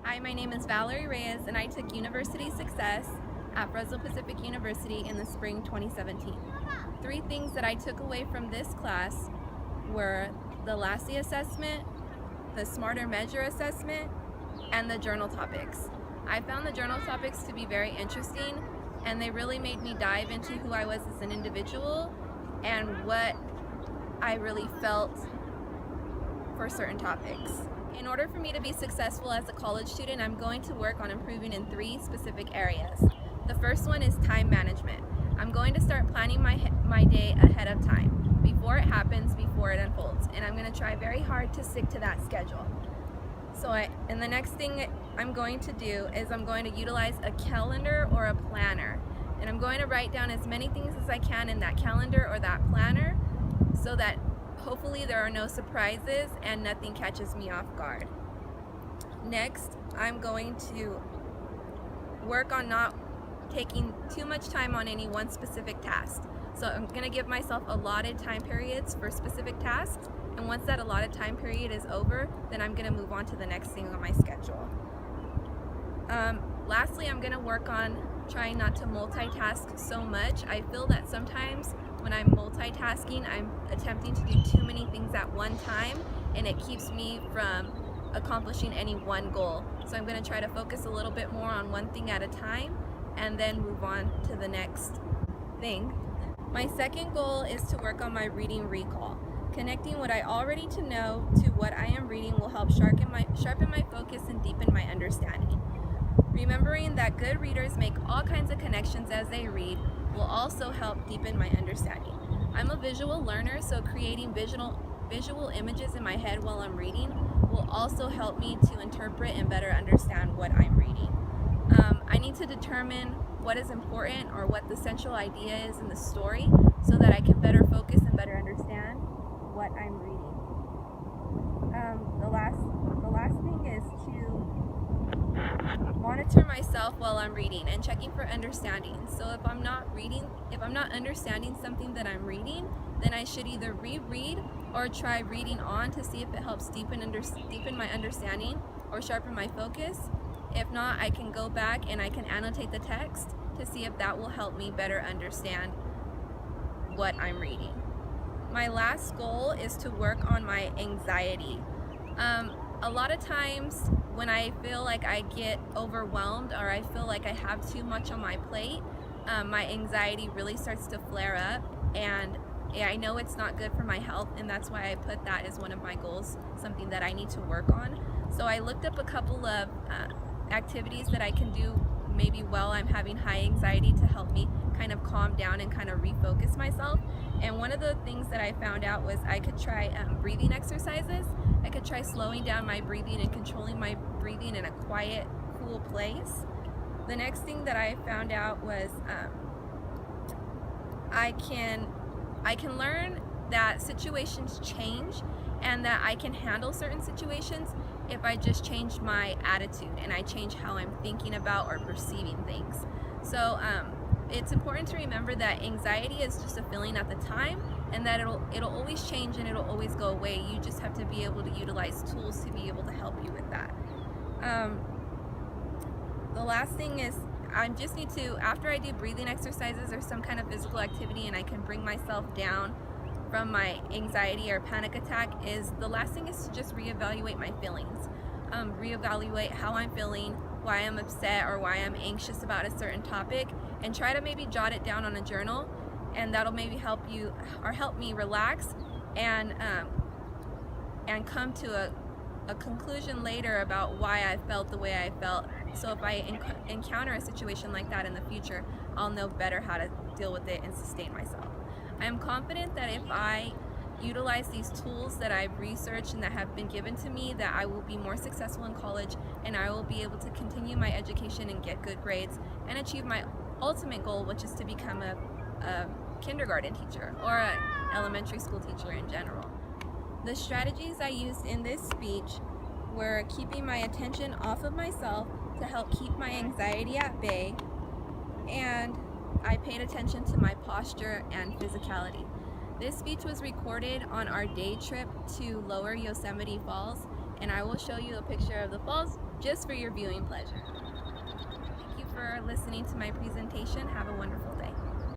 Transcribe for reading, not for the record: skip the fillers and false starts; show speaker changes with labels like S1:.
S1: Hi, my name is Valerie Reyes, and I took University Success at Fresno Pacific University in the spring 2017. Three things that I took away from this class were the LASSI assessment, the Smarter Measure assessment, and the journal topics. I found the journal topics to be very interesting, and they really made me dive into who I was as an individual and what I really felt for certain topics. In order for me to be successful as a college student, I'm going to work on improving in three specific areas. The first one is time management. I'm going to start planning my day ahead of time, before it happens, before it unfolds, and I'm going to try very hard to stick to that schedule. And the next thing I'm going to do is I'm going to utilize a calendar or a planner, and I'm going to write down as many things as I can in that calendar or that planner so that hopefully there are no surprises and nothing catches me off guard. Next, I'm going to work on not taking too much time on any one specific task. So I'm going to give myself allotted time periods for specific tasks, and once that allotted time period is over, then I'm going to move on to the next thing on my schedule. Lastly, I'm going to work on trying not to multitask so much. I feel that sometimes when I'm multitasking, I'm attempting to do too many things at one time, and it keeps me from accomplishing any one goal. So I'm going to try to focus a little bit more on one thing at a time and then move on to the next thing. My second goal is to work on my reading recall. Connecting what I already know to what I am reading will help sharpen my focus and deepen my understanding. Remembering that good readers make all kinds of connections as they read will also help deepen my understanding. I'm a visual learner, so creating visual images in my head while I'm reading will also help me to interpret and better understand what I'm reading. I need to determine what is important or what the central idea is in the story so that I can better focus and better understand what I'm reading. The last thing is to monitor myself while I'm reading and checking for understanding. So if I'm not understanding something that I'm reading, then I should either reread or try reading on to see if it helps deepen my understanding or sharpen my focus. If not, I can go back and I can annotate the text to see if that will help me better understand what I'm reading. My last goal is to work on my anxiety. A lot of times when I feel like I get overwhelmed or I feel like I have too much on my plate, my anxiety really starts to flare up, and I know it's not good for my health, and that's why I put that as one of my goals, something that I need to work on. So I looked up a couple of activities that I can do maybe while I'm having high anxiety to help me kind of calm down and kind of refocus myself. And one of the things that I found out was I could try breathing exercises. I could try slowing down my breathing and controlling my breathing in a quiet, cool place. The next thing that I found out was I can learn that situations change and that I can handle certain situations if I just change my attitude and I change how I'm thinking about or perceiving things. So it's important to remember that anxiety is just a feeling at the time, and that it'll always change and it'll always go away. You just have to be able to utilize tools to be able to help you with that. The last thing is I just need to, after I do breathing exercises or some kind of physical activity and I can bring myself down from my anxiety or panic attack, is the last thing is to just reevaluate my feelings. Reevaluate how I'm feeling, why I'm upset or why I'm anxious about a certain topic, and try to maybe jot it down on a journal, and that'll maybe help you or help me relax and come to a conclusion later about why I felt the way I felt. So if I encounter a situation like that in the future, I'll know better how to deal with it and sustain myself. I am confident that if I utilize these tools that I've researched and that have been given to me, that I will be more successful in college, and I will be able to continue my education and get good grades and achieve my ultimate goal, which is to become a kindergarten teacher or an elementary school teacher in general. The strategies I used in this speech were keeping my attention off of myself to help keep my anxiety at bay, and I paid attention to my posture and physicality. This speech was recorded on our day trip to Lower Yosemite Falls, and I will show you a picture of the falls just for your viewing pleasure. Thank you for listening to my presentation. Have a wonderful day.